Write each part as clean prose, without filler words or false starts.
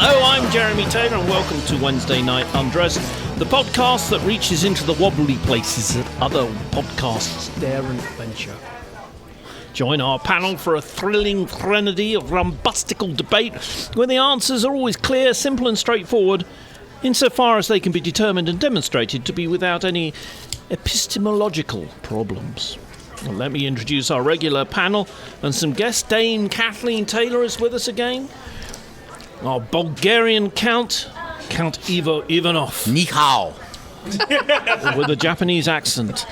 Hello, I'm Jeremy Taylor, and welcome to Wednesday Night Undressed, the podcast that reaches into the wobbly places that other podcasts daren't venture. Join our panel for a thrilling threnody of rumbustical debate where the answers are always clear, simple and straightforward, insofar as they can be determined and demonstrated to be without any epistemological problems. Well, let me introduce our regular panel and some guests. Dame Kathleen Taylor is with us again. Our Bulgarian Count Ivo Ivanov. Ni hao. With a Japanese accent.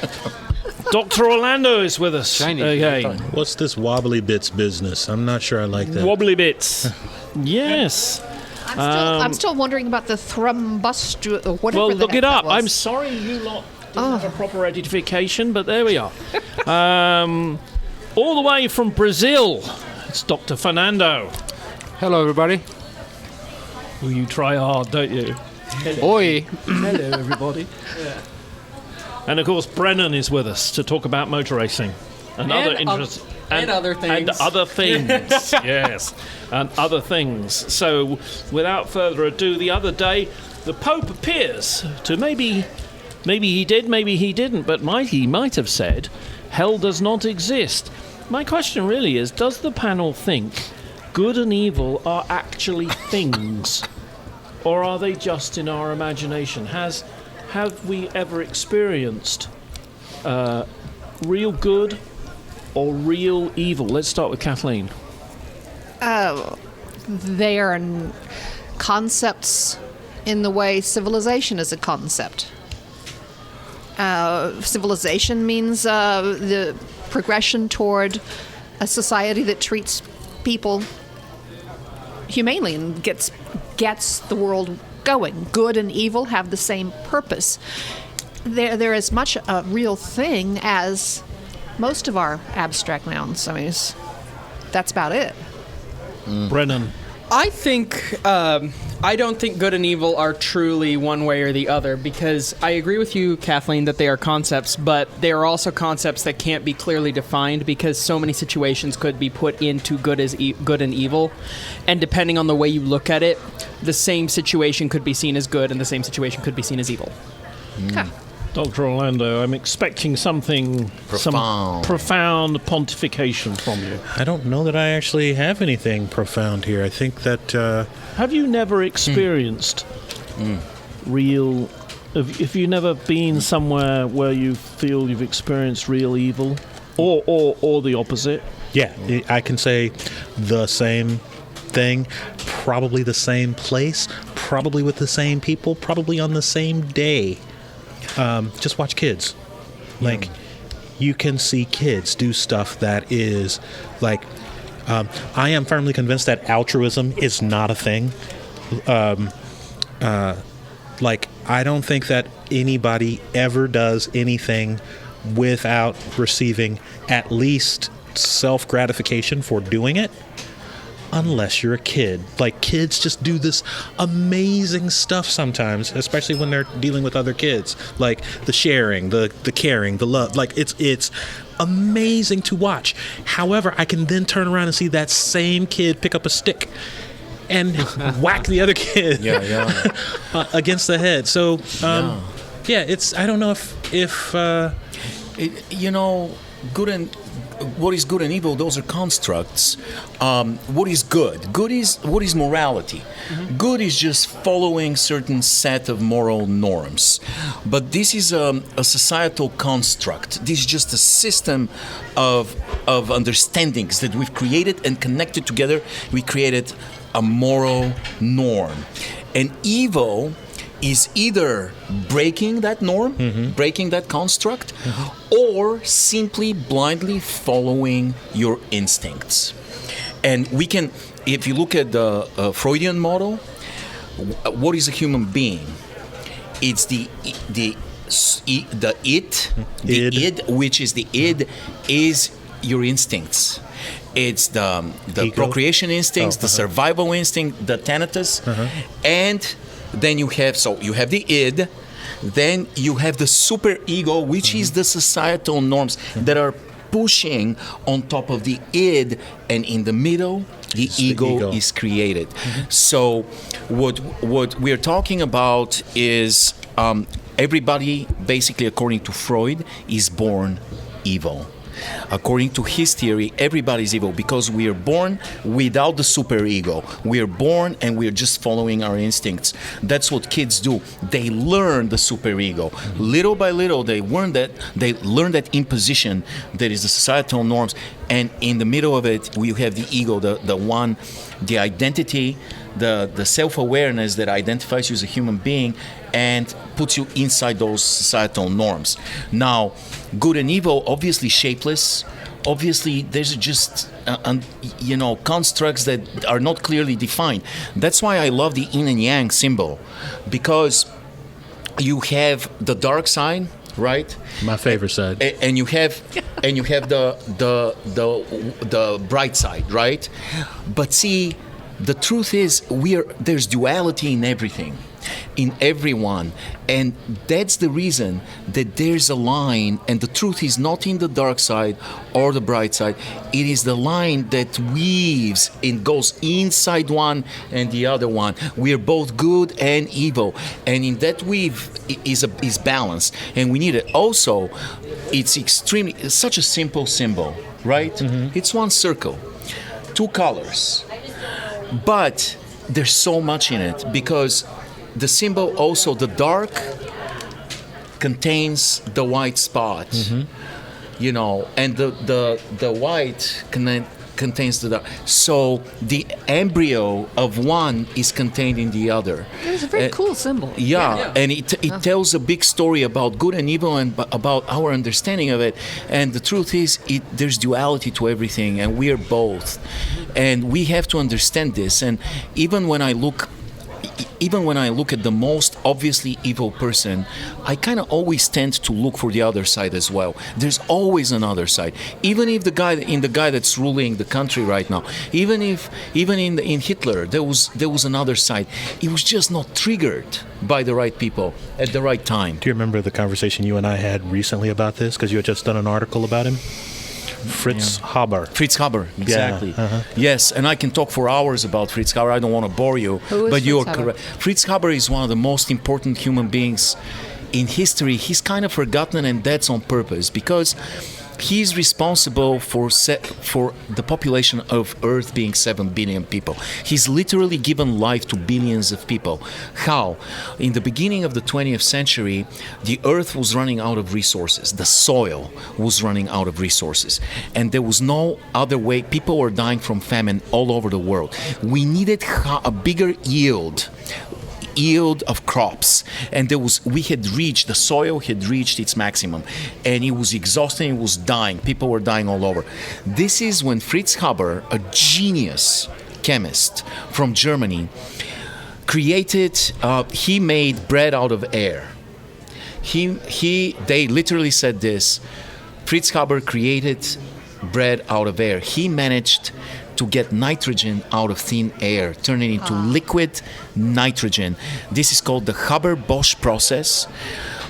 Dr. Orlando is with us. Okay. What's this wobbly bits business? I'm not sure I like that. Wobbly bits. Yes. I'm still wondering about the thrumbust or whatever. Well, look it up. Was. I'm sorry you lot didn't have a proper identification, but there we are. All the way from Brazil, it's Dr. Fernando. Hello, everybody. Well, you try hard, don't you? Oi. Hello, everybody. Yeah. And of course, Brennan is with us to talk about motor racing and other interests. And other things. And other things, yes. And other things. So, without further ado, the other day, the Pope appears to maybe he did, maybe he didn't, but he might have said, hell does not exist. My question really is, does the panel think good and evil are actually things? Or are they just in our imagination? Have we ever experienced real good or real evil? Let's start with Kathleen. They are concepts in the way civilization is a concept. Civilization means the progression toward a society that treats people humanely and gets the world going. Good and evil have the same purpose. They're as much a real thing as most of our abstract nouns. I mean, that's about it. Brennan. I don't think good and evil are truly one way or the other, because I agree with you, Kathleen, that they are concepts, but they are also concepts that can't be clearly defined because so many situations could be put into good and evil, and depending on the way you look at it, the same situation could be seen as good and the same situation could be seen as evil. Dr. Orlando, I'm expecting something, some profound pontification from you. I don't know that I actually have anything profound here. I think that... Have you never experienced real... Have you never been somewhere where you feel you've experienced real evil? Or the opposite? Yeah, I can say the same thing, probably the same place, probably with the same people, probably on the same day. Just watch kids. Like, you can see kids do stuff that is like, I am firmly convinced that altruism is not a thing. Like, I don't think that anybody ever does anything without receiving at least self-gratification for doing it. Unless you're a kid. Like, kids just do this amazing stuff sometimes, especially when they're dealing with other kids. Like, the sharing, the caring, the love. Like, it's amazing to watch. However, I can then turn around and see that same kid pick up a stick and whack the other kid against the head. So, it's, I don't know if what is good and evil, those are constructs. What is good? What is morality? Mm-hmm. Good is just following certain set of moral norms. But this is a societal construct. This is just a system of understandings that we've created and connected together. We created a moral norm. And evil is either breaking that norm, breaking that construct, or simply blindly following your instincts. And we can, if you look at the Freudian model, what is a human being? It's the id, which is the id, is your instincts. It's the procreation instincts, the survival instinct, the thanatos, and then you have the id, then you have the super ego, which is the societal norms that are pushing on top of the id, and in the middle The ego is created. So what we're talking about is everybody, basically according to Freud, is born evil. According to his theory, everybody's evil because we are born without the superego. We are born and we are just following our instincts. That's what kids do. They learn the superego. Little by little, they learn that imposition that is the societal norms. And in the middle of it, we have the ego, the identity, the self-awareness that identifies you as a human being and puts you inside those societal norms. Now, good and evil, obviously shapeless. Obviously, there's just constructs that are not clearly defined. That's why I love the yin and yang symbol, because you have the dark side, right? My favorite side. And you have the bright side, right? But see, the truth is there's duality in everything, in everyone, and that's the reason that there's a line, and the truth is not in the dark side or the bright side. It is the line that weaves and goes inside one and the other one. We are both good and evil, and in that weave is balance, and we need it. Also, it's such a simple symbol, right? Mm-hmm. It's one circle, two colors. But there's so much in it, because the symbol also, the dark contains the white spot, and the white contains the dark. So the embryo of one is contained in the other. It's a very cool symbol. Yeah. And it tells a big story about good and evil and about our understanding of it. And the truth is, there's duality to everything, and we are both. And we have to understand this. And even when I look at the most obviously evil person, I kind of always tend to look for the other side as well. There's always another side. Even if the guy that's ruling the country right now, even in Hitler, there was another side. It was just not triggered by the right people at the right time. Do you remember the conversation you and I had recently about this? Because you had just done an article about him. Fritz Haber. Fritz Haber, exactly. Yeah, Yes, and I can talk for hours about Fritz Haber. I don't want to bore you, but you are correct. Fritz Haber is one of the most important human beings in history. He's kind of forgotten, and that's on purpose, because he's responsible for the population of Earth being 7 billion people. He's literally given life to billions of people. How? In the beginning of the 20th century, the Earth was running out of resources. The soil was running out of resources. And there was no other way. People were dying from famine all over the world. We needed a bigger yield of crops, and the soil had reached its maximum, and it was exhausting. It was dying. People were dying all over. This is when Fritz Haber, a genius chemist from Germany, he made bread out of air. They literally said this: Fritz Haber created bread out of air. He managed to get nitrogen out of thin air, turn it into liquid nitrogen. This is called the Haber-Bosch process,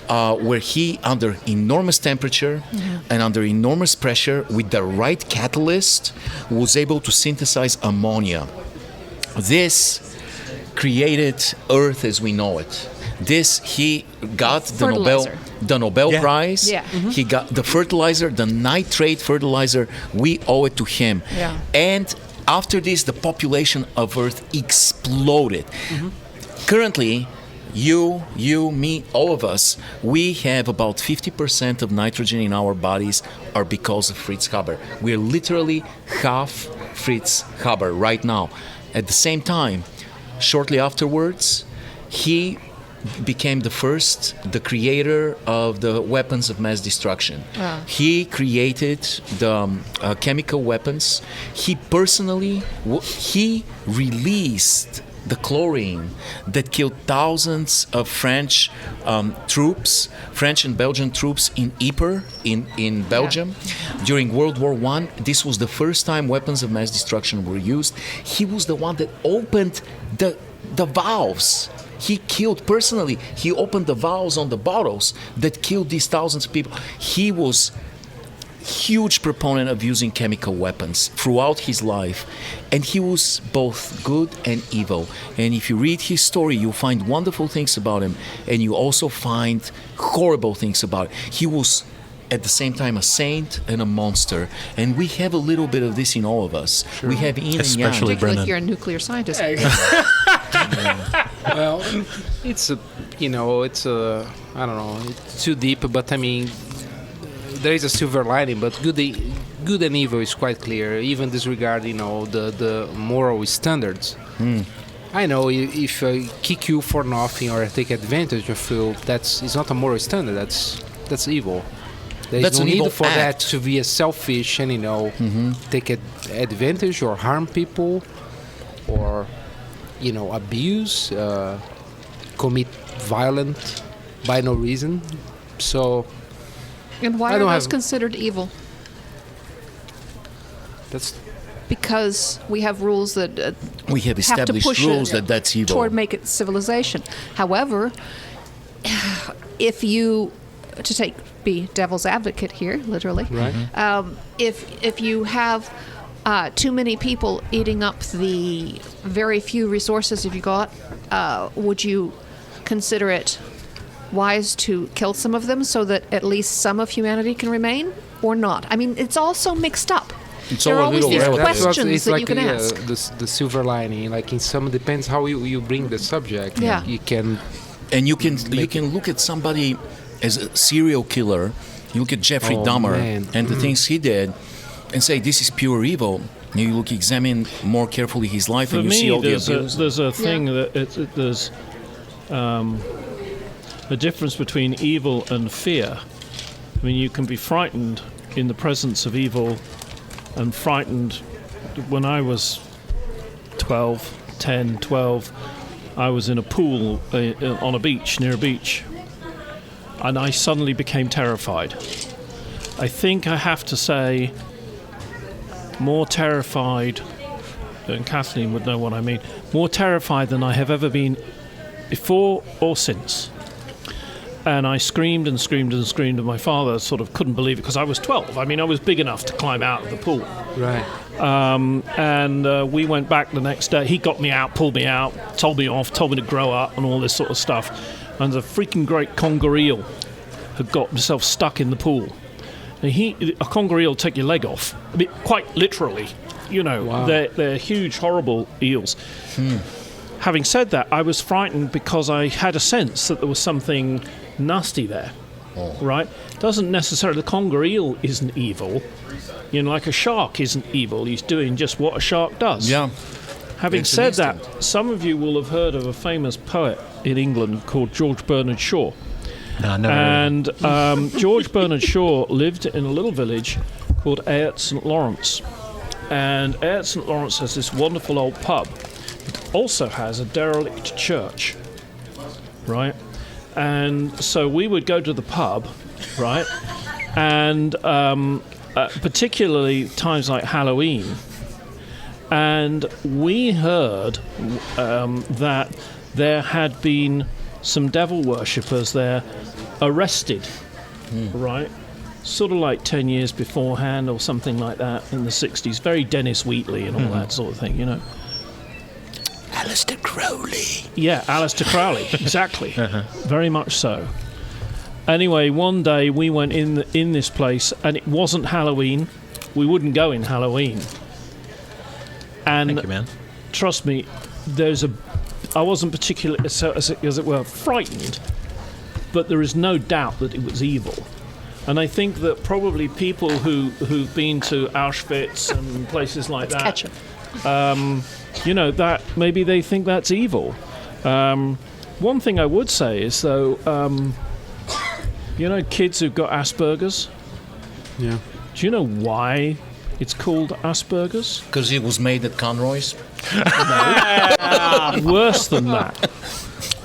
where he, under enormous temperature and under enormous pressure, with the right catalyst, was able to synthesize ammonia. This created Earth as we know it. He got the Nobel Prize. Yeah. Mm-hmm. He got the fertilizer, the nitrate fertilizer. We owe it to him. Yeah. And after this, the population of Earth exploded. Mm-hmm. Currently, you, me, all of us, we have about 50% of nitrogen in our bodies are because of Fritz Haber. We're literally half Fritz Haber right now. At the same time, shortly afterwards, he became the creator of the weapons of mass destruction. Wow. He created the chemical weapons. He personally, he released the chlorine that killed thousands of French and Belgian troops in Ypres, in Belgium, during World War I. This was the first time weapons of mass destruction were used. He was the one that opened the valves. He opened the valves on the bottles that killed these thousands of people. He was huge proponent of using chemical weapons throughout his life, and he was both good and evil. And if you read his story, you'll find wonderful things about him, and you also find horrible things about it. He was at the same time a saint and a monster, and we have a little bit of this in all of us. We have yin and yang. Especially Particularly Brennan. if you're a nuclear scientist. Well, it's I don't know, it's too deep, but I mean, there is a silver lining, but good and evil is quite clear, even disregarding, the moral standards. I know if I kick you for nothing or take advantage of you, it's not a moral standard, that's evil. There's That's no an need evil for that act. to be a selfish and, take advantage or harm people or, abuse, commit violence by no reason. So And why I are don't those have- considered evil? that's Because we have rules that We have have to established push rules it that's evil. toward make it civilization. However, if you be devil's advocate here, literally, right. if you have too many people eating up the very few resources you've got, would you consider it wise to kill some of them so that at least some of humanity can remain, or not? I mean, it's all so mixed up. It's There all are a always little these relative. questions It's that like you can ask. the silver lining. Like in some, depends how you bring the subject. Yeah. You can. And you can look at somebody as a serial killer. You look at Jeffrey Oh, Dahmer man. and the things he did, and say this is pure evil. And you examine more carefully his life, For and you see me, all the there's abuse. there's a thing that there's a difference between evil and fear. I mean, you can be frightened in the presence of evil, and frightened. When I was 12, I was in a pool on a beach, near a beach, and I suddenly became terrified. I think I have to say more terrified, and Kathleen would know what I mean, more terrified than I have ever been before or since. And I screamed and screamed and screamed, and my father sort of couldn't believe it because I was 12. I mean, I was big enough to climb out of the pool. Right. And we went back the next day. He got me out, pulled me out, told me off, told me to grow up and all this sort of stuff. And a freaking great conger eel had got himself stuck in the pool. And a conger eel will take your leg off, I mean, quite literally. Wow. They're huge, horrible eels. Having said that, I was frightened because I had a sense that there was something nasty there. Right? Doesn't necessarily, the conger eel isn't evil. Like a shark isn't evil. He's doing just what a shark does. Yeah. Having It's an said that, instinct. some of you will have heard of a famous poet in England called George Bernard Shaw. No, never. And George Bernard Shaw lived in a little village called Ayot St Lawrence. And Ayot St Lawrence has this wonderful old pub. It also has a derelict church, right? And so we would go to the pub, right? And particularly times like Halloween. And we heard that there had been some devil worshippers there arrested, right? Sort of like 10 years beforehand or something like that in the 60s. Very Dennis Wheatley and all that sort of thing, Alistair Crowley. Yeah, Alistair Crowley, exactly. Very much so. Anyway, one day we went in this place and it wasn't Halloween. We wouldn't go in Halloween. And Thank you, man. trust me, I wasn't particularly, as it were, frightened, but there is no doubt that it was evil. And I think that probably people who've been to Auschwitz and places like that, Ketchup. that maybe they think that's evil. One thing I would say is, though, kids who've got Asperger's, Yeah. do you know why it's called Asperger's? Because it was made at Conroy's. Worse than that.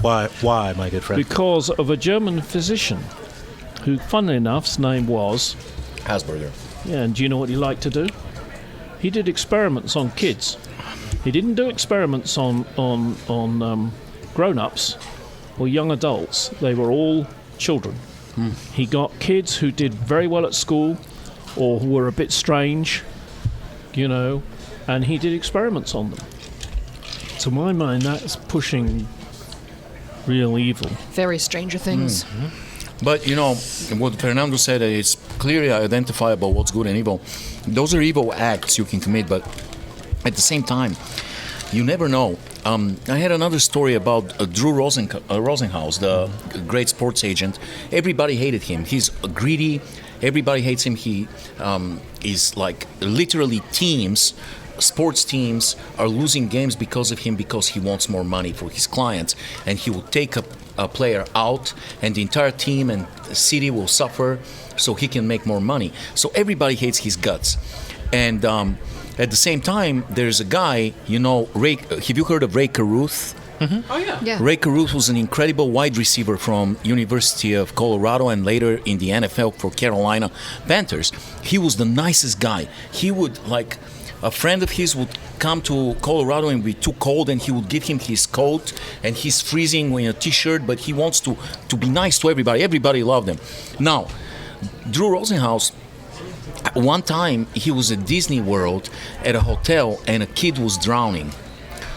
Why, my good friend? Because of a German physician who, funnily enough, his name was... Asperger. Yeah, and do you know what he liked to do? He did experiments on kids. He didn't do experiments on grown-ups or young adults. They were all children. He got kids who did very well at school, or who were a bit strange, and he did experiments on them. To my mind, that's pushing real evil. Very Stranger Things. But what Fernando said, it's clearly identifiable what's good and evil. Those are evil acts you can commit, but at the same time, you never know. I had another story about Drew Rosenhaus, the great sports agent. Everybody hated him. He's greedy. Everybody hates him. He is like literally sports teams are losing games because of him, because he wants more money for his clients, and he will take a player out, and the entire team and city will suffer so he can make more money. So everybody hates his guts. And at the same time, there's a guy, Ray. Have you heard of Ray Caruth? Oh yeah. Yeah. Ray Caruth was an incredible wide receiver from University of Colorado and later in the NFL for Carolina Panthers. He was the nicest guy. He would, a friend of his would come to Colorado and be too cold, and he would give him his coat, and he's freezing in a t-shirt, but he wants to be nice to everybody. Everybody loved him. Now, Drew Rosenhaus, one time he was at Disney World at a hotel and a kid was drowning.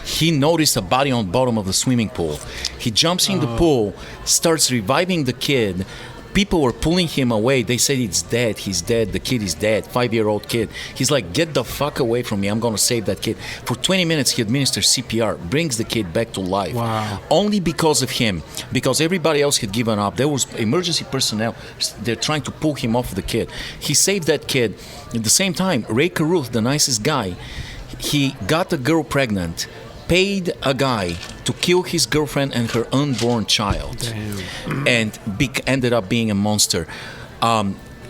He noticed a body on the bottom of the swimming pool. He jumps in the pool, starts reviving the kid. People were pulling him away. They said he's dead. He's dead. The kid is dead. 5-year-old kid. He's like, get the fuck away from me. I'm going to save that kid. For 20 minutes, he administers CPR, brings the kid back to life. Wow. Only because of him. Because everybody else had given up. There was emergency personnel. They're trying to pull him off the kid. He saved that kid. At the same time, Ray Caruth, the nicest guy, he got a girl pregnant, paid a guy to kill his girlfriend and her unborn child. Damn. And ended up being a monster.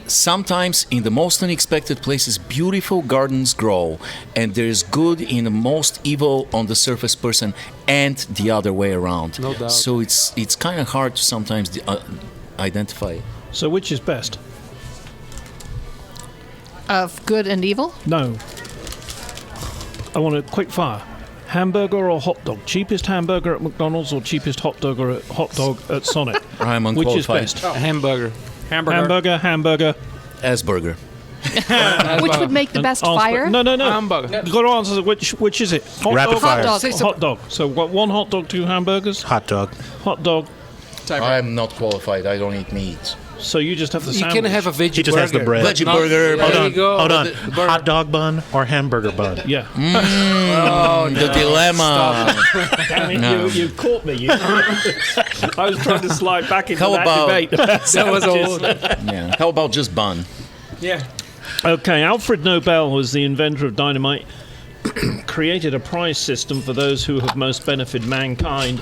Sometimes in the most unexpected places, beautiful gardens grow, and there's good in the most evil on the surface person, and the other way around. No doubt. So it's kind of hard to sometimes identify. So which is best? Of good and evil? No. I want a quick fire. Hamburger or hot dog? Cheapest hamburger at McDonald's or cheapest hot dog at Sonic? I'm Which is unqualified. best? Hamburger. Hamburger. Asperger. Which would make the best fire? No. Hamburger. You've got to answer which is it? Hot Rapid dog? fire. Hot dog. Hot dog. So what, one hot dog, 2 hamburgers? Hot dog. Hot dog. I'm not qualified. I don't eat meat. So you just have the You sandwich. can have a veggie He just has the bread. Veggie burger. There you go. Hold on. The burger. Hot dog bun or hamburger bun? Yeah. The dilemma. Damn it, No. you caught me. I was trying to slide back into How that about- debate. That was old. Yeah. How about just bun? Yeah. Okay, Alfred Nobel was the inventor of dynamite, created a prize system for those who have most benefited mankind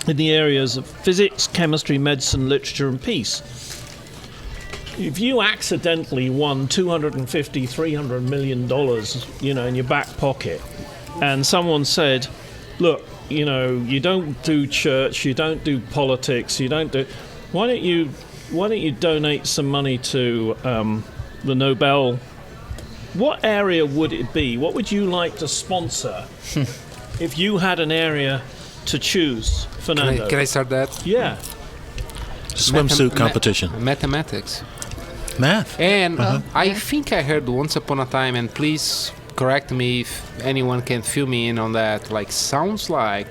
in the areas of physics, chemistry, medicine, literature, and peace. If you accidentally won $250-300 million, in your back pocket, and someone said, look, you don't do church, you don't do politics, why don't you donate some money to the Nobel? What area would it be? What would you like to sponsor if you had an area to choose, Fernando? Can I start that? Yeah. Swimsuit competition. Mathematics. Math. And I think I heard once upon a time, and please correct me if anyone can fill me in on that, sounds like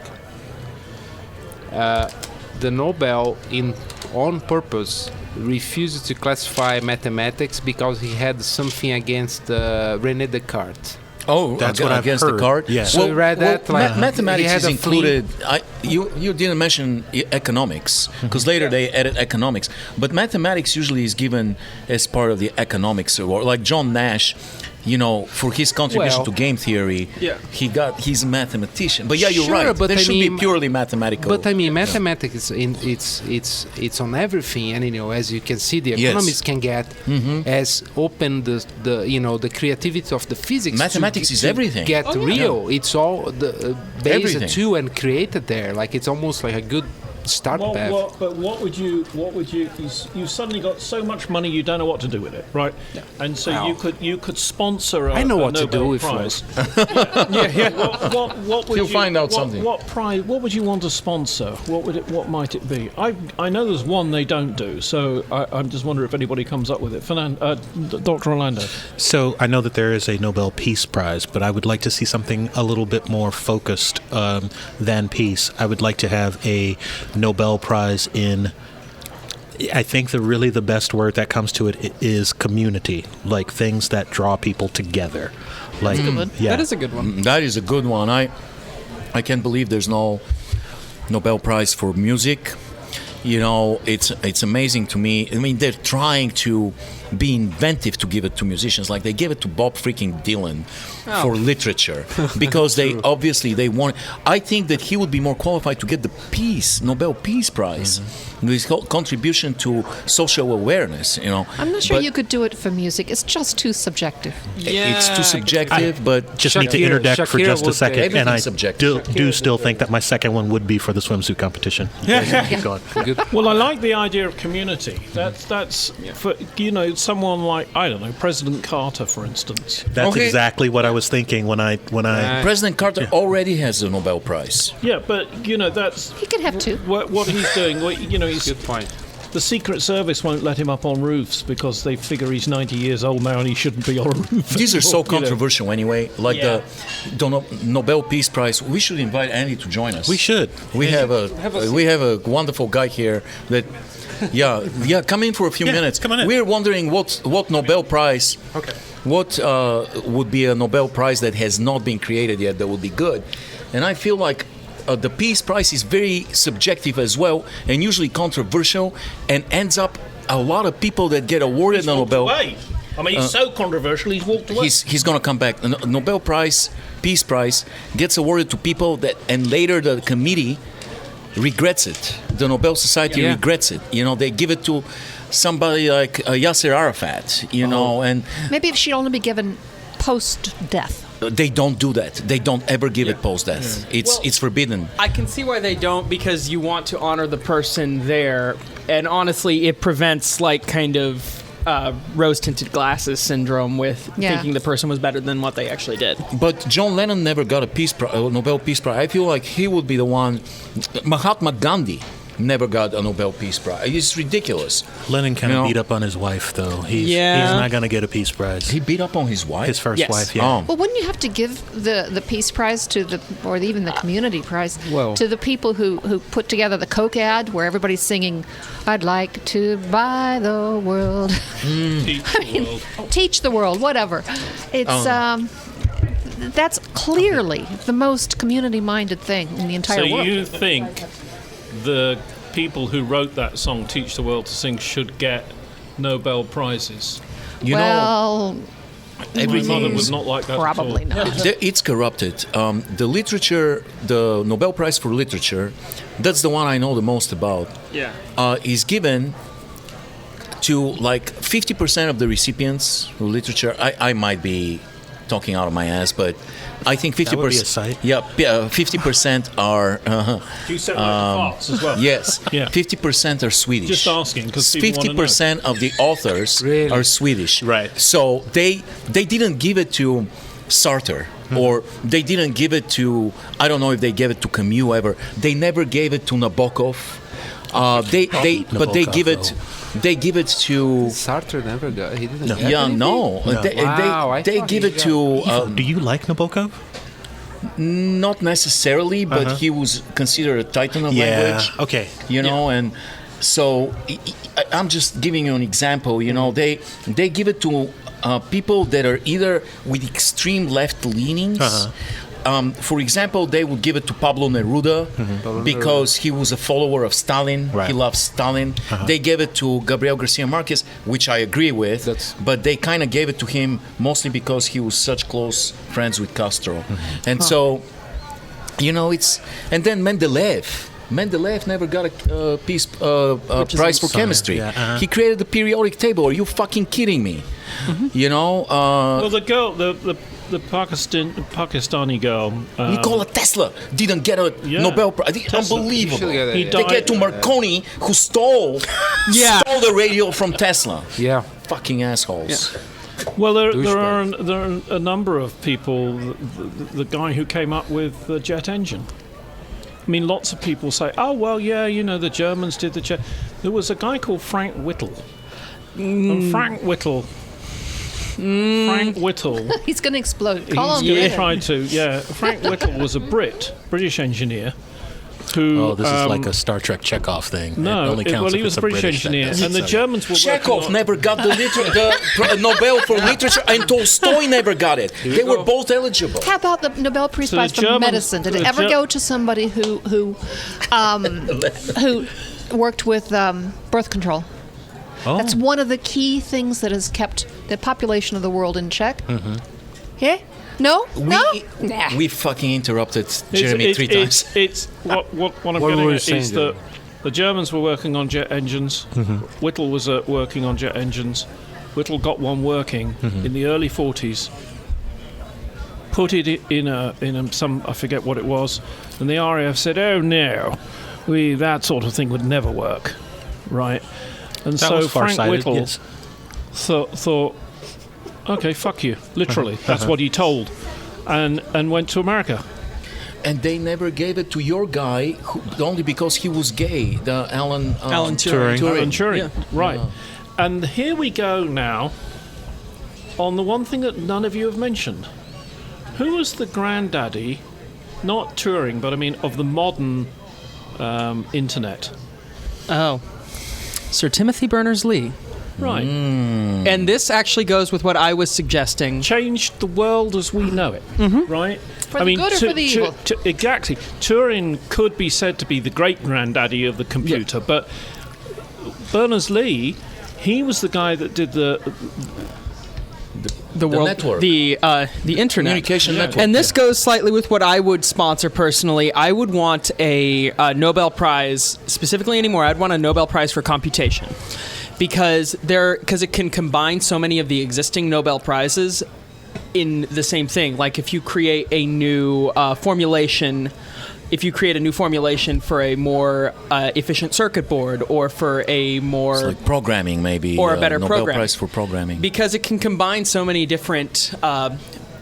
the Nobel on purpose refused to classify mathematics because he had something against René Descartes. Oh, That's what I've against heard. the card. Yeah. So you read that, mathematics he had is a included. You didn't mention economics because later they added economics, but mathematics usually is given as part of the economics award. Like John Nash, for his contribution to game theory, he's a mathematician. But yeah, you're Sure, right. but There I should mean- be purely mathematical. But I mean, mathematics it's on everything, and as you can see, the Yes. economists can get as open the creativity of the physics. Mathematics is everything. Get real. It's all based Everything. to and created there. It's almost like a good start path. But what would you? You've suddenly got so much money, you don't know what to do with it, right? Yeah. And so you could sponsor. I know what Nobel to do with prize. yeah. What would You'll you find out something. What prize? What would you want to sponsor? What might it be? I know there's one they don't do, so I'm just wondering if anybody comes up with it. Dr. Orlando. So I know that there is a Nobel Peace Prize, but I would like to see something a little bit more focused than peace. I would like to have a Nobel Prize in, I think the best word that comes to it is community, like things that draw people together. Like, yeah. That is a good one. That is a good one. I can't believe there's no Nobel Prize for music. You know, it's amazing to me. I mean, they're trying to be inventive to give it to musicians. Like they gave it to Bob freaking Dylan for literature because they want. I think that he would be more qualified to get the Nobel Peace Prize. His contribution to social awareness. You know, I'm not sure you could do it for music. It's just too subjective. It's too subjective. But just need to interject for just a second, and I do still think that my second one would be for the swimsuit competition. Keep going. Good. Well, I like the idea of community. That's for someone like, I don't know, President Carter, for instance. That's exactly what I was thinking when I President Carter already has a Nobel Prize. Yeah, but that's He could have two. what he's doing. He's Good point. The Secret Service won't let him up on roofs because they figure he's 90 years old now and he shouldn't be on a roof. These are so anymore, controversial anyway. Like the Nobel Peace Prize. We should invite Andy to join us. we should. We have a wonderful guy here that. Yeah. Come in for a few minutes. Come on in. We're wondering what Nobel Prize. Okay. What would be a Nobel Prize that has not been created yet that would be good? And I feel like the Peace Prize is very subjective as well, and usually controversial, and ends up a lot of people that get awarded the Nobel. Away. I mean, he's so controversial. He's walked away. He's going to come back. The Nobel Prize, Peace Prize, gets awarded to people that, and later the committee regrets it. The Nobel Society regrets it. You know, they give it to somebody like Yasser Arafat. You know, and Maybe it should only be given post-death. they don't do that. They don't ever give it post-death. It's forbidden. I can see why they don't, because you want to honor the person there, and honestly, it prevents like kind of rose-tinted glasses syndrome with thinking the person was better than what they actually did. But John Lennon never got a Nobel Peace Prize. I feel like he would be the one. Mahatma Gandhi never got a Nobel Peace Prize. It's ridiculous. Lennon kind of beat up on his wife, though. He's not going to get a Peace Prize. He beat up on his wife? His first wife, yeah. Oh. Well, wouldn't you have to give the Peace Prize to or even the Community Prize to the people who put together the Coke ad where everybody's singing, "I'd like to buy the world." Teach the world, whatever. It's that's clearly the most community-minded thing in the entire world. So you think the people who wrote that song, Teach the World to Sing, should get Nobel Prizes? You know, My mother would not like that Probably at all. not. it's corrupted. The literature, the Nobel Prize for Literature, that's the one I know the most about. Yeah. Is given to like 50% of the recipients of literature. I might be talking out of my ass, but I think 50%. That would be a sight. Yeah, 50% are. Do you sound like farts as well? Yes, Yeah. 50% are Swedish. Just asking, 'cause people wanna know. 50% of the authors Really? are Swedish. Right. So they didn't give it to Sartre, or they didn't give it to, I don't know if they gave it to Camus ever. They never gave it to Nabokov. But they give it. They give it to. Sartre never got. He didn't. Get Yeah, anything? no. Wow, I They thought give he it to. Do you like Nabokov? Not necessarily, but he was considered a titan of language. Okay. You know, and so I'm just giving you an example. You know, they give it to people that are either with extreme left leanings. For example, they would give it to Pablo Neruda because he was a follower of Stalin. Right. He loved Stalin. They gave it to Gabriel Garcia Marquez, which I agree with. But they kind of gave it to him mostly because he was such close friends with Castro. And so, you know, it's... And then Mendeleev. Mendeleev never got a peace prize for chemistry. Yeah, He created the periodic table. Are you fucking kidding me? You know? Well, the girl, the Pakistani girl. Nikola Tesla didn't get a Yeah. Nobel Prize. Tesla. You should Unbelievable. get it, He yeah. They died- get to Marconi, who stole the radio from Tesla. Yeah. Fucking assholes. Well, there Douchebag. are a number of people. The guy who came up with the jet engine. I mean, lots of people say, "Oh, well, yeah, the Germans did the jet." There was a guy called Frank Whittle. And Frank Whittle. He's going to explode. He's Call him. going to try to. Yeah, Frank Whittle was a British engineer. Who? Oh, this is like a Star Trek Chekhov thing. No, it only counts he if was it's a British engineer, and the Germans were Chekhov working on, never got the Nobel for literature, and Tolstoy never got it. They were both eligible. How about the Nobel Peace So Prize the for Germans- medicine? Did it the ever Ger- go to somebody who worked with birth control? Oh. That's one of the key things that has kept the population of the world in check. Mm-hmm. Yeah? No? No? Nah. We fucking interrupted Jeremy three times. It's what I'm What getting were you at saying, is that the Germans were working on jet engines. Whittle was working on jet engines. Whittle got one working in the early 40s. Put it in some, I forget what it was, and the RAF said, "Oh no, that sort of thing would never work," right? And That so was Frank far-sighted, Whittle yes. thought, "Okay, fuck you," literally. That's what he told, and went to America. And they never gave it to your guy only because he was gay, the Alan Turing. Alan Turing, Yeah. right? And here we go now on the one thing that none of you have mentioned. Who was the granddaddy, not Turing, but I mean of the modern internet? Oh. Sir Timothy Berners-Lee. Right. And this actually goes with what I was suggesting. Changed the world as we know it, right? For the good or for the evil? Exactly. Turing could be said to be the great granddaddy of the computer, but Berners-Lee, he was the guy that did the The world, network. the internet, Communication network. and this goes slightly with what I would sponsor personally. I would want a Nobel Prize, specifically anymore. I'd want a Nobel Prize for computation, because it can combine so many of the existing Nobel Prizes in the same thing. Like if you create a new formulation. If you create a new formulation for a more efficient circuit board, or for a more It's like programming, maybe. Or a better Nobel program. Prize for programming. because it can combine so many different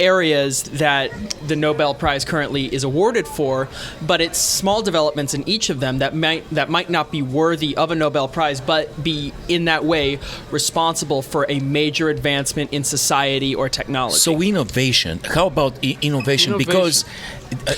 areas that the Nobel Prize currently is awarded for, but it's small developments in each of them that might not be worthy of a Nobel Prize, but be in that way responsible for a major advancement in society or technology. So innovation. How about innovation? Because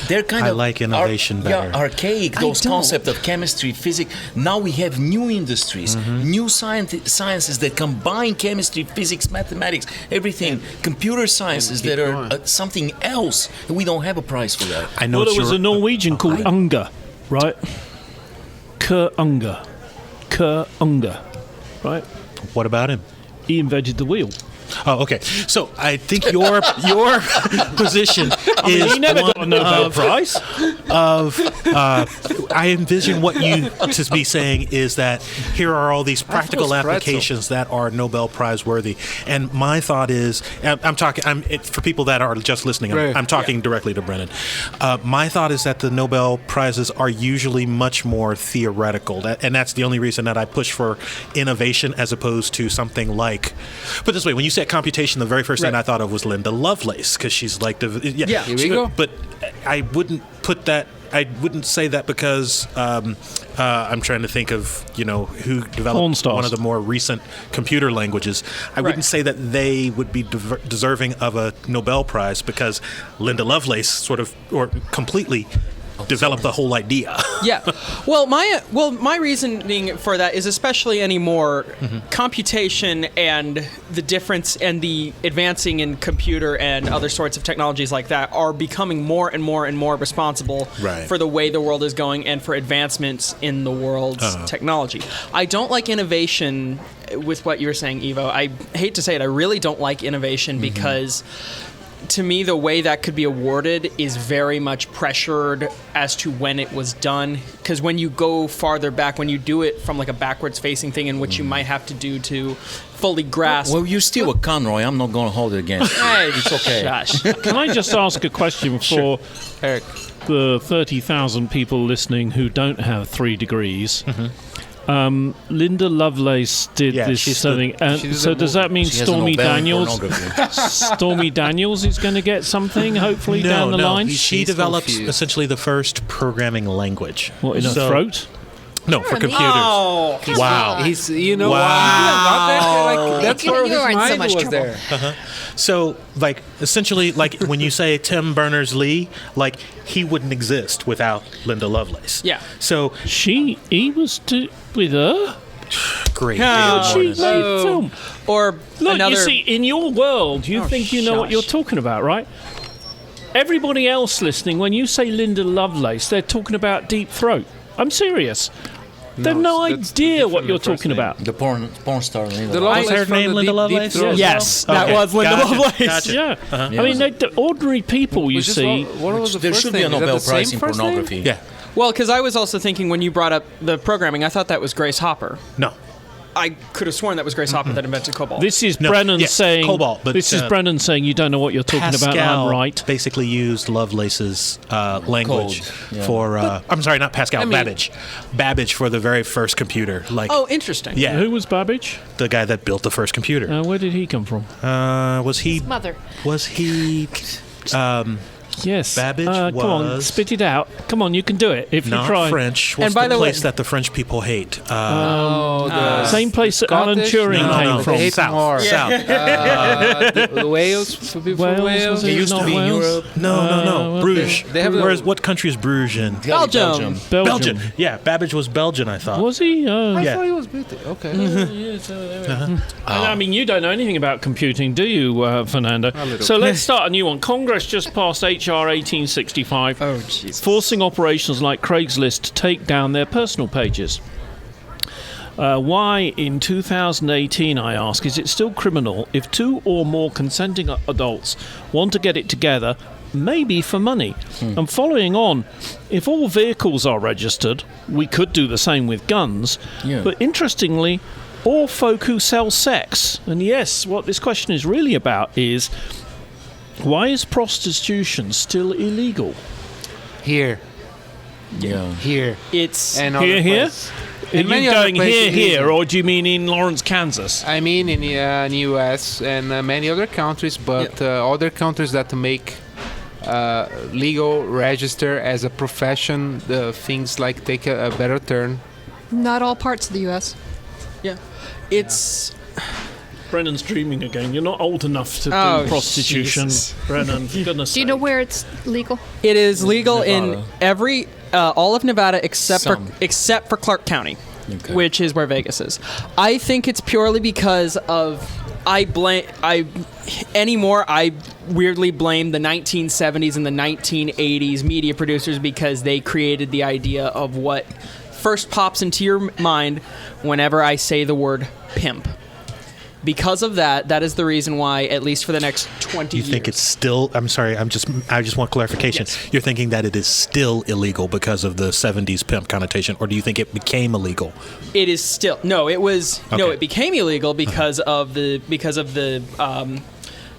they're kind I of like innovation better. archaic. I Those don't. concepts of chemistry, physics. Now we have new industries, new sciences that combine chemistry, physics, mathematics, everything. Computer sciences that are something else. We don't have a prize for that. I know Well, it's there was your- a Norwegian called Unger, right? Unger, right? What about him? He invented the wheel. Oh, okay. So I think your position is He never one got a Nobel Prize. I envision what you to be saying is that here are all these practical pretzel. applications that are Nobel Prize worthy, and my thought is, I'm talking. For people that are just listening. Right. I'm talking directly to Brennan. My thought is that the Nobel Prizes are usually much more theoretical, and that's the only reason that I push for innovation as opposed to something like. Put it this way: when you said computation, the very first thing I thought of was Linda Lovelace, because she's like the Yeah. Here we go. But I wouldn't put that. I wouldn't say that because I'm trying to think of who Porn developed stars. one of the more recent computer languages. I wouldn't say that they would be deserving of a Nobel Prize because Linda Lovelace sort of or completely developed the whole idea. Yeah. Well, my reasoning for that is especially anymore computation and the difference and the advancing in computer and other sorts of technologies like that are becoming more and more and more responsible Right. for the way the world is going and for advancements in the world's technology. I don't like innovation with what you were saying, Evo. I hate to say it. I really don't like innovation because to me, the way that could be awarded is very much pressured as to when it was done. Because when you go farther back, when you do it from like a backwards facing thing, in which you might have to do to fully grasp. Well, you're still a Conroy. I'm not going to hold it against you. Hey, It's okay. Shush. Can I just ask a question for Eric. the 30,000 people listening who don't have 3 degrees? Linda Lovelace did Yeah, this she's something. So does that mean She has a Stormy Nobel in Daniels? pornography. Stormy Daniels is going to get something, hopefully, down the line? She She's develops confused. essentially the first programming language. What, in her So- throat? No, for computers. Oh, Wow. He's, you know, Wow. like, that's where You his are in so mind much was trouble. there. So, like, essentially, like, when you say Tim Berners-Lee, like, he wouldn't exist without Linda Lovelace. Yeah. So, He was with her? great. No. She made film. or Look, another. you see, in your world, you think you know what you're shush. talking about, right? Everybody else listening, when you say Linda Lovelace, they're talking about Deep Throat. I'm serious. They have no that's idea what different you're than the first talking name. about. The porn star. Linda The Lovelace. Was her from name the Linda Deep Lovelace? Throat. Yes, that Okay, was Linda gotcha, Lovelace. gotcha. Yeah. I mean, the ordinary people, you Which is see. what was the There first should be a name? Is that Nobel the same Prize in first name? pornography. Yeah. Well, because I was also thinking when you brought up the programming, I thought that was Grace Hopper. No. I could have sworn that was Grace Hopper that invented COBOL. This is No, Brennan yes, saying. Cobalt, but, this is Brennan saying you don't know what you're talking Pascal about. And I'm right. basically used Lovelace's language Code, yeah. for. I'm sorry, not Pascal. mean- Babbage. Babbage for the very first computer. Like, Oh, interesting. yeah, Who was Babbage? the guy that built the first computer. Where did he come from? Was he? Mother. Was he? Yes. Babbage Come on, was- spit it out. Come on, you can do it if you Not try. French. What's And by the the way- place that the French people hate? Same place that Alan Scottish? Turing No, came no, from. They hate South. more. South. Wales, for people from Wales, Wales. was it used to not be in Wales? Europe. No. Bruges. They have Where's, what country is Bruges in? Belgium. Belgium. Yeah, Babbage was Belgian, I thought. Was he? I Yeah. thought he was British. Okay. I mean, you don't know anything about computing, do you, Fernando? little. So let's start a new one. Congress just passed H.R. 1865, Oh, jeez. forcing operations like Craigslist to take down their personal pages. Why, in 2018, I ask, is it still criminal if 2 or more consenting adults want to get it together, maybe for money? And following on, if all vehicles are registered, we could do the same with guns. Yeah. But interestingly, all folk who sell sex, and yes, what this question is really about is, why is prostitution still illegal? Here. Yeah. Here. It's And Here, other here? places. Are In many you other going places, here, or do you mean in Lawrence, Kansas? I mean, in the U.S. and many other countries, but other countries that make legal register as a profession, things like take a better turn. Not all parts of the U.S. it's Brennan's dreaming again. You're not old enough to Oh, do prostitution, Jesus. Brennan. For goodness Do you know sake. where it's legal? it is legal Nevada. in every all of Nevada except Some. for Clark County, Okay. which is where Vegas is. I think it's purely because of I weirdly blame the 1970s and the 1980s media producers because they created the idea of what first pops into your mind whenever I say the word pimp. Because of that is the reason why, at least for the next 20 You years. think it's still? I'm sorry. I just want clarification. Yes. You're thinking that it is still illegal because of the '70s pimp connotation, or do you think it became illegal? It is still no. It was no. Okay. It became illegal because of the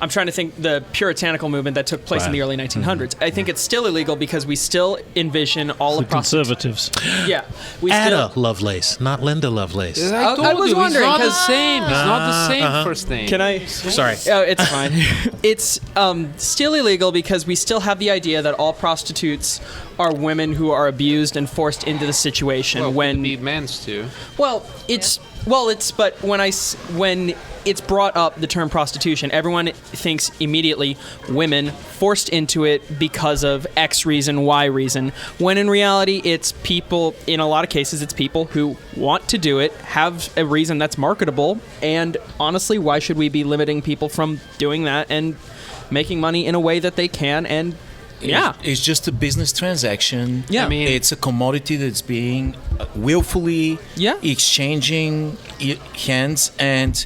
I'm trying to think the puritanical movement that took place in the early 1900s. I think it's still illegal because we still envision all The of prostitution. conservatives. Yeah, we Ada still. Lovelace, not Linda Lovelace. I told was you, wondering, it's not the 'cause- same. It's not the same first name. Can I? Sorry. Oh, it's fine. It's still illegal because we still have the idea that all prostitutes are women who are abused and forced into the situation Well, when could be men's too. But when it's brought up the term prostitution, everyone thinks immediately women forced into it because of X reason, Y reason. When in reality, it's people. In a lot of cases, it's people who want to do it, have a reason that's marketable, and honestly, why should we be limiting people from doing that and making money in a way that they can? And yeah. It's just a business transaction. Yeah. I mean- It's a commodity that's being willfully Yeah. exchanging hands, and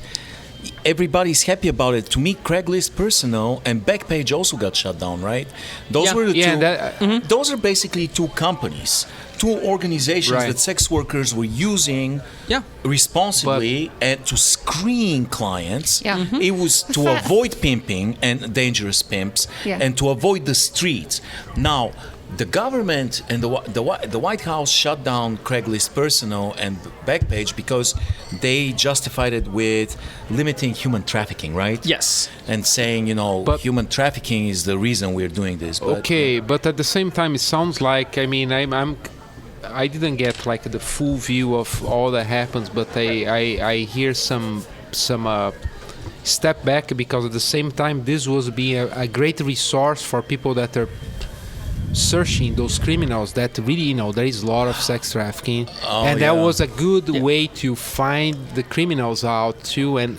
everybody's happy about it. To me, Craigslist Personal and Backpage also got shut down, right? Those Yeah. were the Yeah, two. that- Those are basically two companies, two organizations Right. that sex workers were using Yeah. responsibly and to screen clients. Yeah. Mhm. It was to fact- avoid pimping and dangerous pimps, Yeah. and to avoid the streets. Now, the government and the White House shut down Craigslist Personal and Backpage because they justified it with limiting human trafficking, right? Yes. And saying, But- human trafficking is the reason we're doing this. But, Okay, but at the same time, it sounds like I didn't get like the full view of all that happens, but I hear some step back because at the same time this was being a great resource for people that are searching those criminals that really there is a lot of sex trafficking, and that was a good way to find the criminals out too, and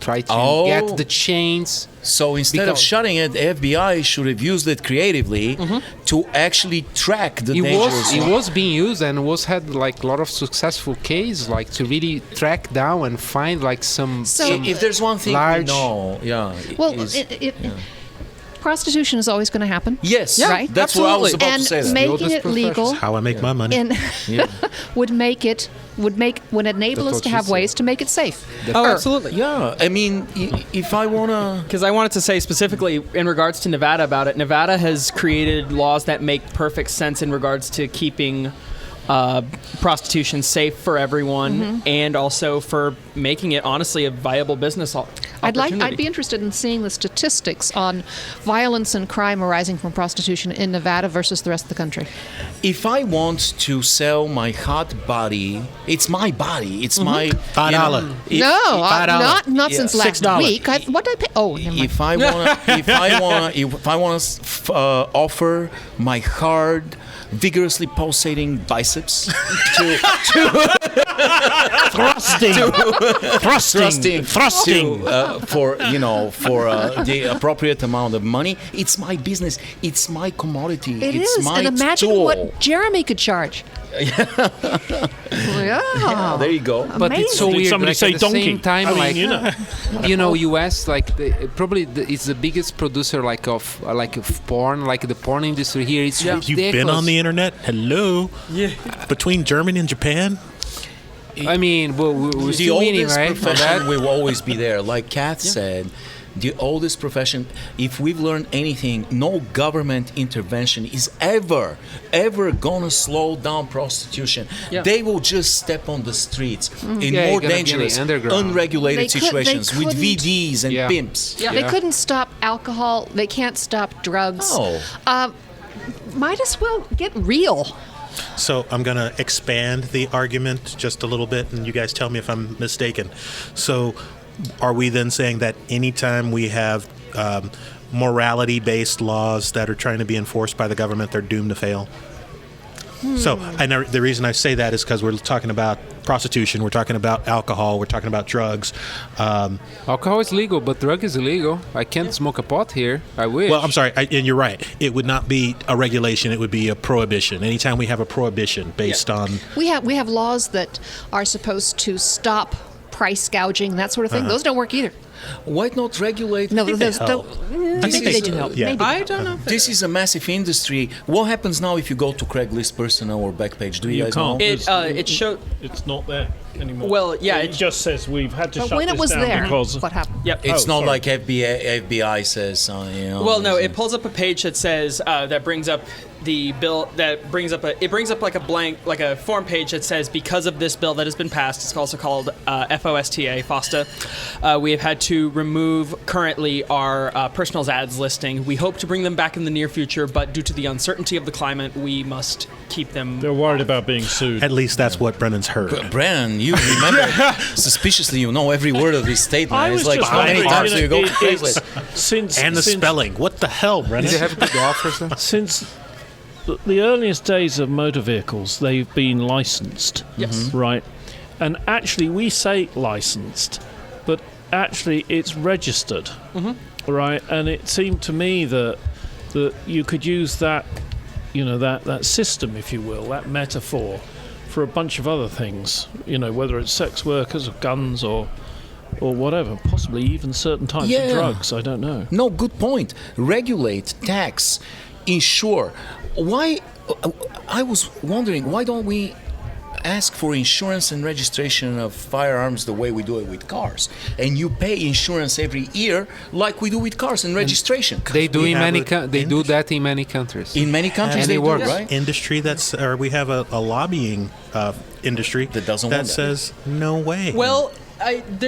try to get the chains. So instead of Because- shutting it, the FBI should have used it creatively to actually track the dangerous. It was being used and had like a lot of successful cases, like to really track down and find like some. So- some If there's one thing large- we know, Well, is- prostitution is always going to happen. yes, right? That's what I was about And to say. That. making oldest it legal How I make my money. in would enable That's us to what have she said. ways to make it safe. Oh, absolutely. Yeah, I mean, if I wanna, Because I wanted to say specifically in regards to Nevada about it, Nevada has created laws that make perfect sense in regards to keeping prostitution safe for everyone and also for making it honestly a viable business opportunity. I'd be interested in seeing the statistics on violence and crime arising from prostitution in Nevada versus the rest of the country. if I want to sell my hot body, it's my body. It's my $5. Not yeah. since last $6. week. What did I pay? Oh, never mind. If I wanna offer my hard, vigorously pulsating biceps to Thrusting. for the appropriate amount of money, it's my business. It's my commodity. It it's is, my and imagine tool. what Jeremy could charge. Yeah, There you go. But it's so Did weird. somebody like, say at the donkey? same time, I mean, like U.S. like it's the biggest producer of porn. Like the porn industry here, it's You've been ridiculous. on the internet? Hello? Yeah. Between Germany and Japan? I mean, we're The still winning, oldest right? on profession that? will always be there. Like Kath said, the oldest profession, if we've learned anything, no government intervention is ever gonna slow down prostitution. Yeah. They will just step on the streets in Yeah, more you're gonna be in the dangerous, underground. unregulated They situations with couldn't- VDs and Yeah. pimps. Yeah. They couldn't stop alcohol. They can't stop drugs. No. Might as well get real. So I'm going to expand the argument just a little bit, and you guys tell me if I'm mistaken. So are we then saying that anytime we have morality-based laws that are trying to be enforced by the government, they're doomed to fail? So the reason I say that is because we're talking about prostitution, we're talking about alcohol, we're talking about drugs. Alcohol is legal, but drug is illegal. I can't smoke a pot here. I wish. Well, I'm sorry, and you're right. It would not be a regulation; it would be a prohibition. Anytime we have a prohibition based on We have laws that are supposed to stop price gouging, that sort of thing. Those don't work either. Why not regulate? No, those help. don't. Maybe they do help. Yeah. Maybe. I don't know. This is a massive industry. What happens now if you go to Craigslist Personal or Backpage? Do you, You guys can't. know? It showed. It's not there anymore. Well, yeah, It it- just says we've had to But shut when this it was down there, because what happened? Yep. It's not sorry. like FBI says, Well, no, it pulls up a page that says that brings up the bill that brings up like a blank, like a form page that says because of this bill that has been passed, it's also called FOSTA. We have had to remove currently our personals ads listing. We hope to bring them back in the near future, but due to the uncertainty of the climate, we must keep them. they're worried about being sued. at least that's what Brennan's heard. Brennan, you remember suspiciously, you know every word of this statement. It's like, how many times do you go to Craigslist? Since And the since- spelling. What the hell, Brennan? Did they have to go off or something? Since the earliest days of motor vehicles, they've been licensed. Yes. Right. And actually, we say licensed, but actually, it's registered. Right. And it seemed to me that you could use that, that system, if you will, that metaphor, for a bunch of other things. Whether it's sex workers or guns or or whatever, possibly even certain types Yeah. of drugs. I don't know. No, good point. Regulate, tax, insure. Why? I was wondering, why don't we ask for insurance and registration of firearms the way we do it with cars? And you pay insurance every year like we do with cars and registration. They do We in have many. a They do that in many countries. In many countries And they it do, works. right? Industry or we have a lobbying industry That doesn't want that. says no way. Well,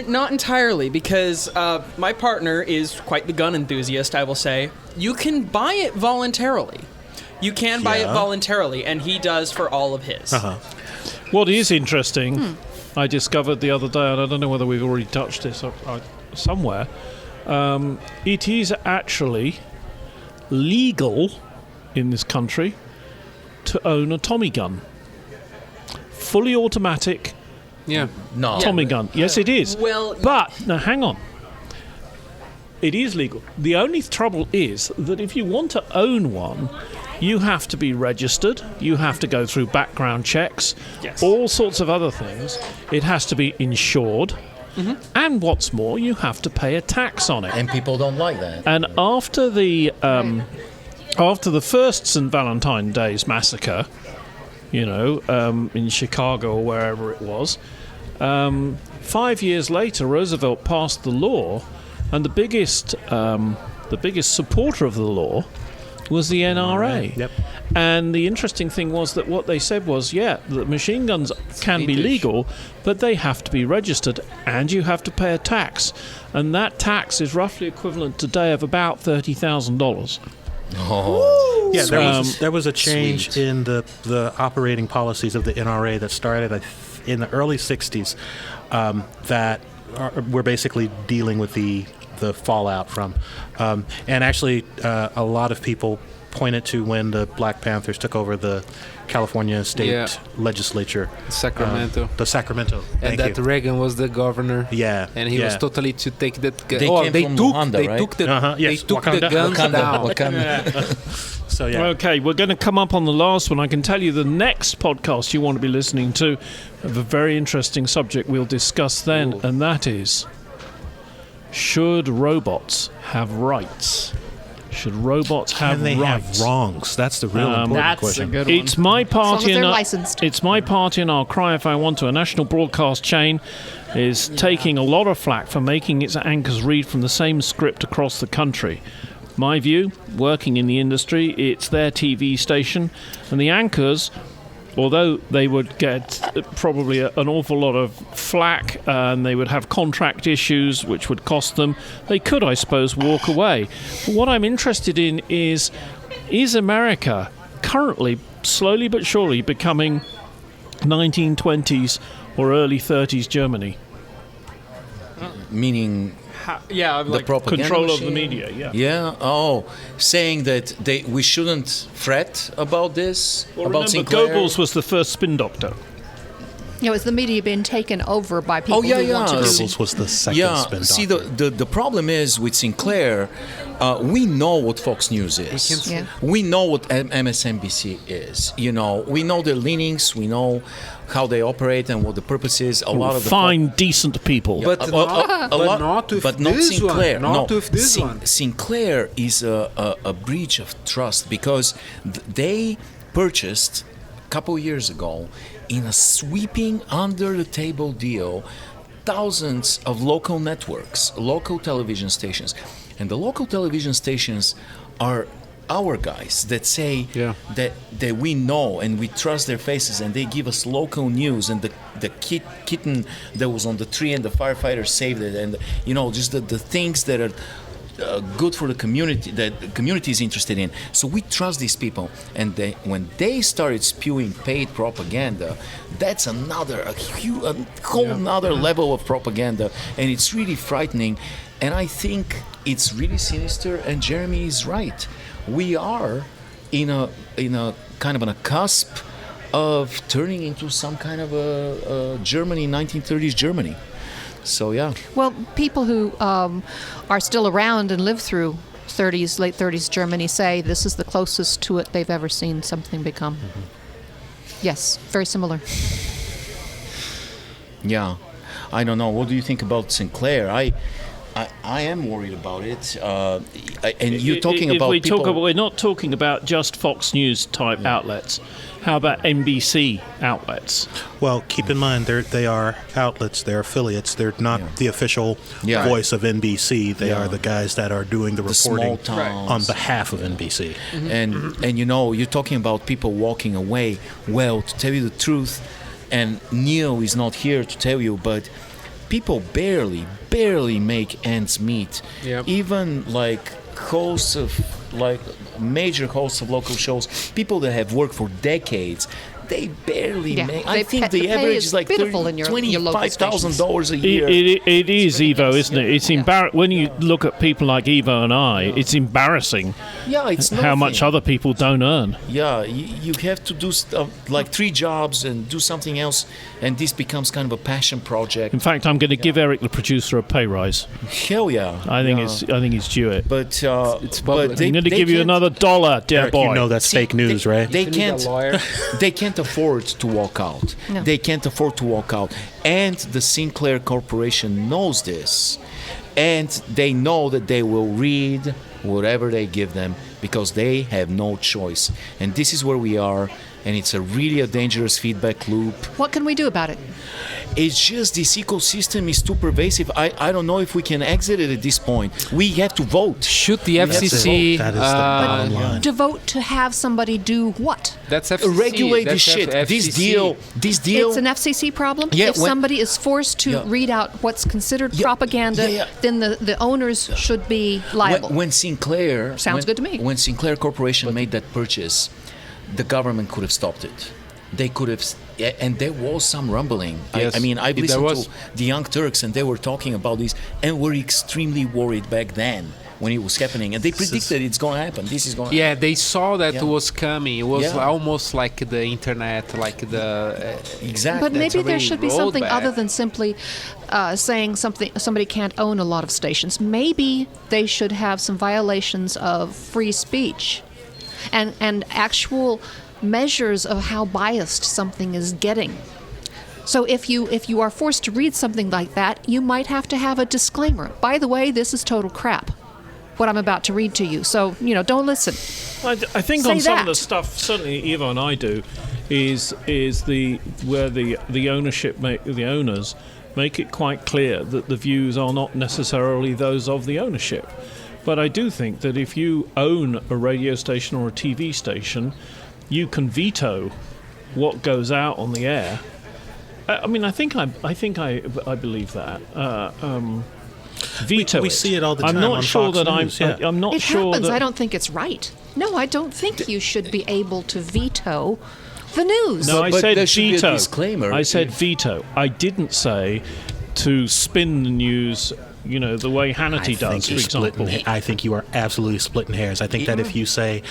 not entirely, because my partner is quite the gun enthusiast, I will say. You can buy it voluntarily. You can buy it Yeah. voluntarily, and he does for all of his. What is interesting, I discovered the other day, and I don't know whether we've already touched this somewhere, it is actually legal in this country to own a Tommy gun. Fully automatic Yeah. No. Tommy gun. Yes, it is. Well, But, now hang on. It is legal. The only trouble is that if you want to own one, you have to be registered, you have to go through background checks, Yes. all sorts of other things. It has to be insured, and what's more, you have to pay a tax on it. And people don't like that. And after the first St. Valentine Day's massacre, in Chicago or wherever it was, 5 years later, Roosevelt passed the law, and the biggest supporter of the law was the NRA. Yep. And the interesting thing was that what they said was, that machine guns can be vintage. legal, but they have to be registered, and you have to pay a tax. And that tax is roughly equivalent today of about $30,000. Oh. Yeah, there was a change Sweet. in the operating policies of the NRA that started in the early 60s that we're basically dealing with the fallout from. And actually, a lot of people pointed to when the Black Panthers took over the California state Yeah. legislature. Sacramento. The Sacramento. And Thank that you. Reagan was the governor. Yeah. And he was totally to take that. They came from Wakanda, right? Yes, They took Wakanda. the guns down. So, yeah. Okay, we're going to come up on the last one. I can tell you the next podcast you want to be listening to of a very interesting subject we'll discuss then, and that is, should robots have rights? Should robots have Can they rights? have wrongs? That's the real important That's question. a good It's one. my As long party, as they're and licensed. it's my party, and I'll cry if I want to. A national broadcast chain is taking a lot of flack for making its anchors read from the same script across the country. My view, working in the industry, it's their TV station, and the anchors, although they would get probably an awful lot of flack and they would have contract issues which would cost them, they could, I suppose, walk away. But what I'm interested in is America currently, slowly but surely, becoming 1920s or early 30s Germany? Meaning Yeah, the like propaganda Control of the machine? media, yeah. Yeah. Oh, saying that we shouldn't fret about this, Well, about remember, Sinclair. Goebbels was the first spin doctor. Is the media being taken over by people yeah, who want to yeah. do Goebbels was the second Yeah. spin See, doctor. the problem is with Sinclair, we know what Fox News is. Yeah. We know what MSNBC is. We know their leanings. We know how they operate and what the purpose is. A lot of the Fine, decent people. But not with but not this Sinclair. one. Not no, with this one. Sinclair is a breach of trust because they purchased a couple years ago in a sweeping under-the-table deal thousands of local networks, local television stations, and the local television stations are our guys that say that we know and we trust their faces, and they give us local news, and the kitten that was on the tree and the firefighters saved it, and just the things that are good for the community, that the community is interested in. So we trust these people, and when they started spewing paid propaganda, that's a whole another level of propaganda, and it's really frightening. And I think it's really sinister. And Jeremy is right. We are in a kind of on a cusp of turning into some kind of a Germany, 1930s Germany. So yeah. Well, people who are still around and live through late 30s Germany say this is the closest to it they've ever seen something become. Yes, very similar. Yeah. I don't know. What do you think about Sinclair? I am worried about it. And you're talking if about we people. talk about, we're not talking about just Fox News type outlets. How about NBC outlets? Well, keep in mind they are outlets, they're affiliates. They're not the official Yeah. voice of NBC. They Yeah. are the guys that are doing the small reporting towns. on behalf of NBC. And you know, you're talking about people walking away. Well, to tell you the truth, and Neil is not here to tell you, but people barely make ends meet. Yep. Even like hosts of like major hosts of local shows, people that have worked for decades, they barely Yeah, make. they I think pay- the the pay average is is like pitiful in your local $25,000 a year. It is, Evo, isn't it? It's when you look at people like Evo and I, it's embarrassing Yeah, it's how much nothing. other people don't earn. Yeah, you have to do like 3 jobs and do something else, and this becomes kind of a passion project. In fact, I'm going to give Eric, the producer, a pay rise. Hell yeah! I think yeah. it's due it. But It's public. but they, I'm going to they give you can't- another $1, dear Eric, boy. you know that's See, fake news, right? They You need a can't. lawyer. They can't afford to walk out. No. They can't afford to walk out, and the Sinclair Corporation knows this, and they know that they will read whatever they give them because they have no choice. And this is where we are, and it's a really dangerous feedback loop. What can we do about it? It's just this ecosystem is too pervasive. I don't know if we can exit it at this point. We have to vote. Should the have to FCC? That is the bottom line. To vote to have somebody do what? That's FCC. Regulate this That's shit. This FCC. deal. It's an FCC problem. Yeah, if when- somebody is forced to Yeah. read out what's considered Yeah, propaganda, yeah. then the owners should be liable. When Sinclair Sounds good to me. When Sinclair Corporation made that purchase, the government could have stopped it. They could have, and there was some rumbling. Yes, I mean, I've there listened was. to the Young Turks, and they were talking about this, and were extremely worried back then when it was happening, and they predicted it's going to happen. This is going to Yeah, they saw that Yeah. was coming. It was Yeah. almost like the internet, like the. exactly. But maybe there already should be rolled something back. other than simply saying somebody can't own a lot of stations. Maybe they should have some violations of free speech, and actual measures of how biased something is getting. So if you are forced to read something like that, you might have to have a disclaimer. By the way, this is total crap, what I'm about to read to you. So, don't listen. I think Say on some of that. the stuff, certainly Evo and I do, is where the owners make it quite clear that the views are not necessarily those of the ownership. But I do think that if you own a radio station or a TV station, you can veto what goes out on the air. I mean, I think I believe that. Veto. We it. see it all the I'm time not on sure Fox that News, yeah. I'm not It sure happens. that I don't think it's right. No, I don't think you should be able to veto the news. No, I But said there should be a veto. disclaimer. I said veto. I didn't say to spin the news, the way Hannity does, for example. I think you are absolutely splitting hairs. I think that if you say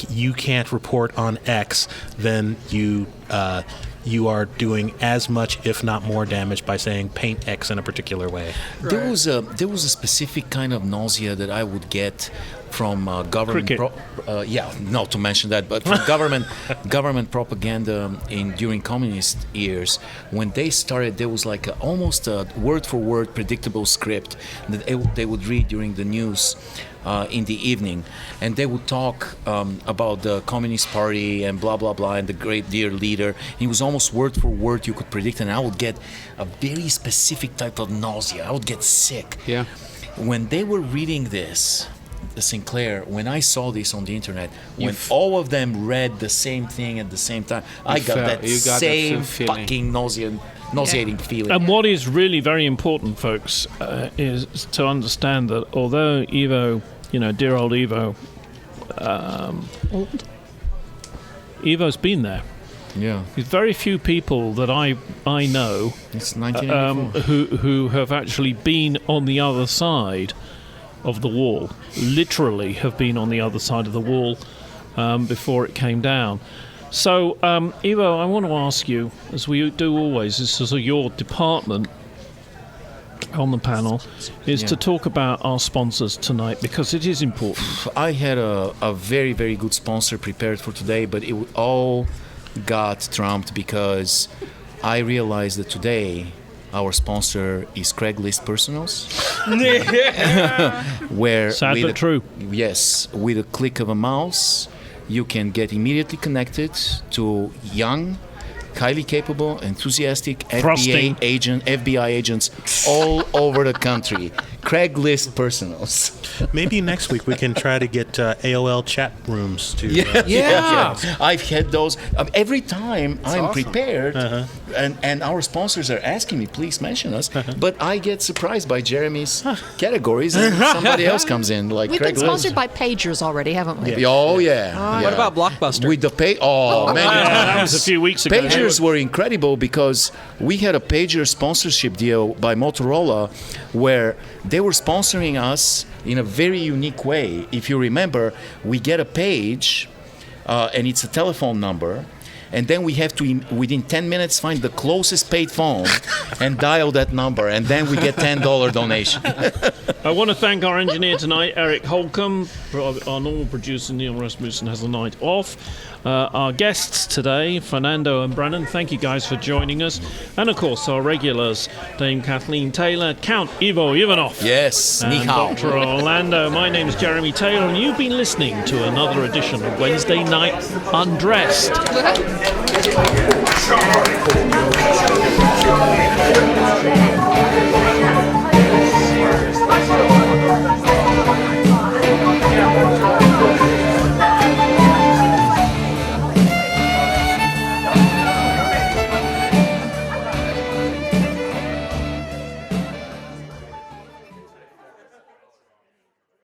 you can't report on X, then you are doing as much, if not more, damage by saying paint X in a particular way. There was a specific kind of nausea that I would get from government. Cricket. Not to mention that, but from government propaganda during communist years, when they started, there was like almost a word-for-word predictable script that they would read during the news. In the evening, and they would talk about the Communist Party and blah blah blah and the great dear leader. It was almost word for word you could predict, and I would get a very specific type of nausea. I would get sick. Yeah. When they were reading this, the Sinclair, when I saw this on the internet, when all of them read the same thing at the same time, I got that you got that same feeling. fucking nauseating feeling. And what is really very important, folks, is to understand that although Evo, dear old Evo, Evo's been there. Yeah, There's very few people that I know it's 1984. who have actually been on the other side of the wall, literally have been on the other side of the wall before it came down. So, Evo, I want to ask you, as we do always, this is your department on the panel, is to talk about our sponsors tonight, because it is important. I had a very, very good sponsor prepared for today, but it all got trumped because I realized that today Our sponsor is Craigslist Personals, where Sad but true. Yes, with a click of a mouse, you can get immediately connected to young, highly capable, enthusiastic Thrusting. FBI agents all over the country. Craigslist Personals. Maybe next week we can try to get AOL chat rooms to. Yeah. I've had those every time I'm awesome. prepared, and our sponsors are asking me, please mention us. But I get surprised by Jeremy's categories, and somebody else comes in like We've been Craigslist. sponsored by pagers already, haven't we? Oh yeah. What about Blockbuster? With the pay? Oh man, That was a few weeks ago. Pagers were incredible because we had a pager sponsorship deal by Motorola where they were sponsoring us in a very unique way. If you remember, we get a page and it's a telephone number, and then we have to, within 10 minutes, find the closest paid phone and dial that number, and then we get $10 donation. I want to thank our engineer tonight, Eric Holcomb. Our normal producer, Neil Rasmussen, has the night off. Our guests today, Fernando and Brennan, thank you guys for joining us. And of course, our regulars, Dame Kathleen Taylor, Count Ivo Ivanov. Yes, ni And hao. Dr. Orlando. My name is Jeremy Taylor, and you've been listening to another edition of Wednesday Night Undressed. Charlie.